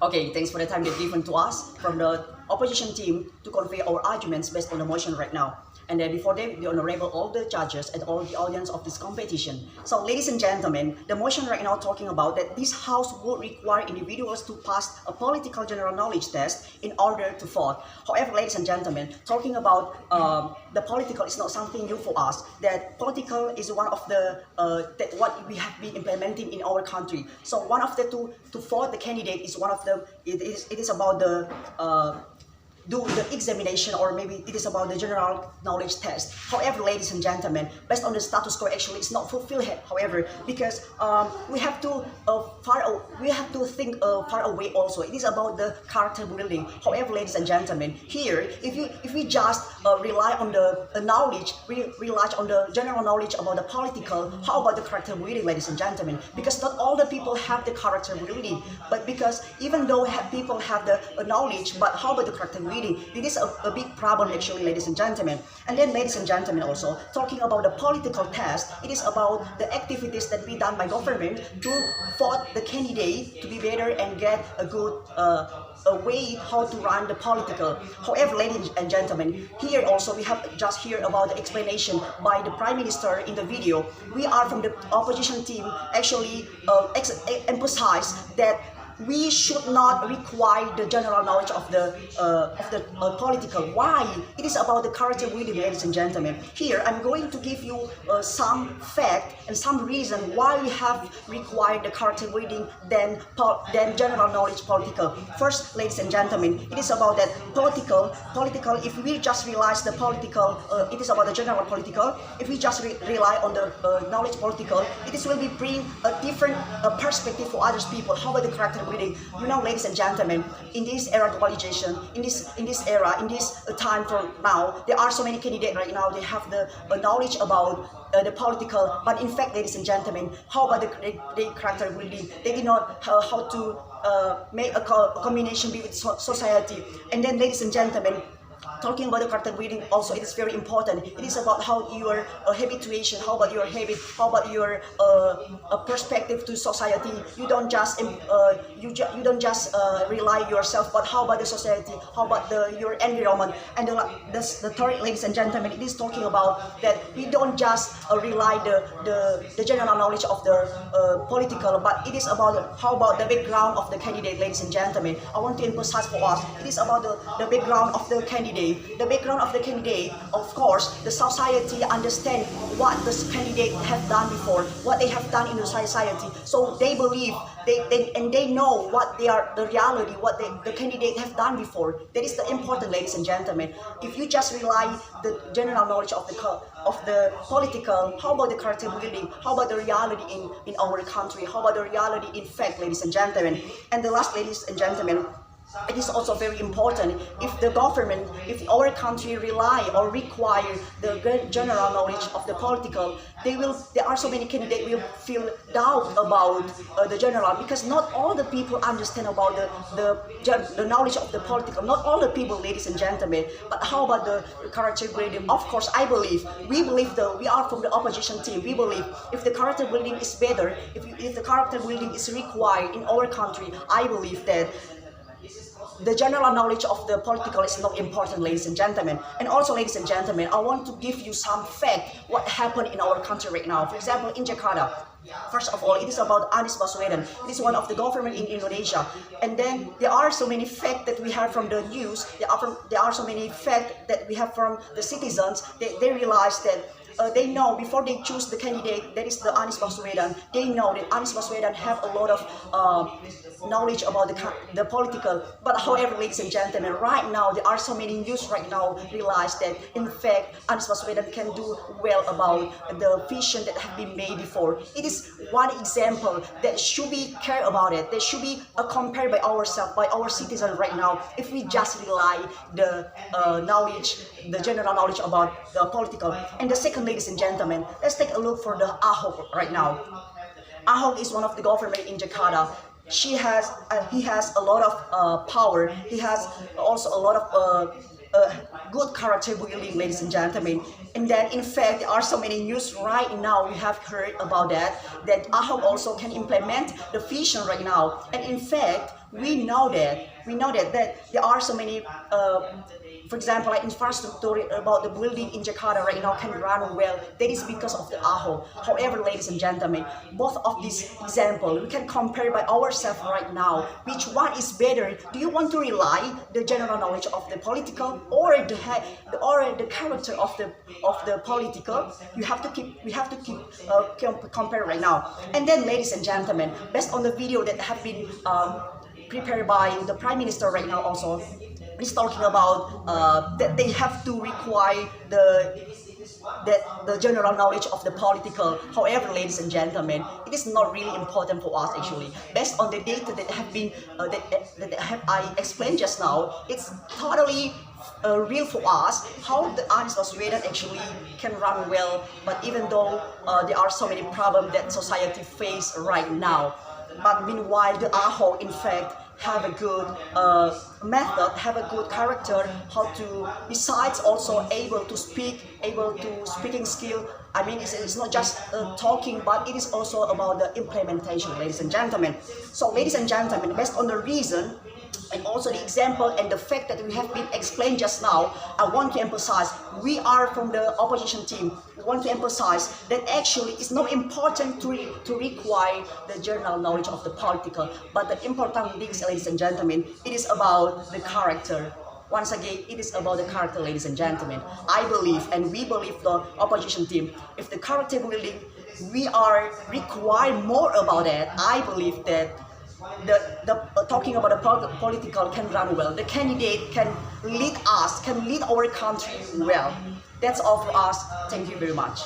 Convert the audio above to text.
Okay, thanks for the time you've given to us from the opposition team to convey our arguments based on the motion right now. And then before that, the honorable all the judges and all the audience of this competition. So ladies and gentlemen, the motion right now talking about that this house would require individuals to pass a political general knowledge test in order to vote. However, ladies and gentlemen, talking about the political is not something new for us. That political is one of the what we have been implementing in our country. So one of the to vote the candidate is one of the it is about the do the examination, or maybe it is about the general knowledge test. However, ladies and gentlemen, based on the status quo, actually it's not fulfilled. However, because we have to think far away also. It is about the character building. However, ladies and gentlemen, here if we just rely on the knowledge, we rely on the general knowledge about the political, how about the character building, ladies and gentlemen? Because not all the people have the character building, but because even though people have the knowledge, but how about the character building? It is a big problem actually, ladies and gentlemen. And then, ladies and gentlemen, also talking about the political test, it is about the activities that be done by government to vote the candidate to be better and get a good a way how to run the political. However, ladies and gentlemen, here also we have just hear about the explanation by the Prime Minister in the video. We are from the opposition team actually emphasize that we should not require the general knowledge of the political. Why? It is about the character building, ladies and gentlemen. Here, I'm going to give you some fact and some reason why we have required the character building than general knowledge political. First, ladies and gentlemen, it is about that political. If we just realize the political, it is about the general political. If we just rely on the knowledge political, it is will be bring a different perspective for other people. How about the character building? You know, ladies and gentlemen, in this era of globalization, in this era, in this time from now, there are so many candidates right now. They have the knowledge about the political, but in fact, ladies and gentlemen, how about the character building? They did not how to make a combination with society. And then, ladies and gentlemen, talking about the character building also, it is very important. It is about how your habituation, how about your habit, how about your perspective to society. You don't just you don't just rely yourself, but how about the society? How about your environment? And the third, ladies and gentlemen, it is talking about that we don't just rely the general knowledge of the political, but it is about how about the background of the candidate, ladies and gentlemen. I want to emphasize for us, it is about the background of the candidate. The background of the candidate, of course, the society understand what this candidate have done before, what they have done in the society. So they believe, they know what they are, the reality, what the candidate have done before. That is the important, ladies and gentlemen. If you just rely the general knowledge of the political, how about the character building? How about the reality in our country? How about the reality in fact, ladies and gentlemen? And the last, ladies and gentlemen, it is also very important if the government, if our country rely or require the general knowledge of the political, there are so many candidates will feel doubt about the general, because not all the people understand about the knowledge of the political. Not all the people, ladies and gentlemen. But how about the character building? Of course, we believe that we are from the opposition team. We believe if the character building is better, if the character building is required in our country, I believe that the general knowledge of the political is not important, ladies and gentlemen. And also, ladies and gentlemen, I want to give you some fact what happened in our country right now. For example, in Jakarta, first of all, it is about Anies Baswedan. It is one of the government in Indonesia. And then there are so many facts that we have from the news. There are so many facts that we have from the citizens. They realize that they know before they choose the candidate, that is the Anies Baswedan, they know that Anies Baswedan have a lot of knowledge about the political. But however, ladies and gentlemen, right now there are so many news right now realize that in fact Anies Baswedan can do well about the vision that have been made before. It is one example that should be care about it. That should be compared by ourselves, by our citizens right now. If we just rely the knowledge, the general knowledge about the political. And the second, ladies and gentlemen, let's take a look for the Ahok right now. Ahok is one of the government in Jakarta. He has a lot of power. He has also a lot of good character building, ladies and gentlemen. And then in fact there are so many news right now we have heard about that Ahok also can implement the vision right now. And in fact that there are so many for example, like infrastructure about the building in Jakarta right now can run well. That is because of the AHO. However, ladies and gentlemen, both of these examples we can compare by ourselves right now. Which one is better? Do you want to rely the general knowledge of the political or the character of the political? We have to keep compare right now. And then, ladies and gentlemen, based on the video that have been prepared by the Prime Minister right now also, is talking about that they have to require the general knowledge of the political. However, ladies and gentlemen, it is not really important for us actually. Based on the data that have been I explained just now, it's totally real for us how the arts of Sweden actually can run well. But even though there are so many problems that society face right now, but meanwhile the AHO in fact have a good method, have a good character, how to, besides also able to speaking skill. I mean, it's not just talking, but it is also about the implementation, ladies and gentlemen. So, ladies and gentlemen, based on the reason and also the example and the fact that we have been explained just now, I want to emphasize, we are from the opposition team, we want to emphasize that actually it's not important to require the general knowledge of the political, but the important things, ladies and gentlemen, it is about the character. Once again, it is about the character, ladies and gentlemen. I believe, and we believe, the opposition team, if the character building, we are required more about that. I believe that talking about the political can run well. The candidate can lead us, can lead our country well. That's all for us. Thank you very much.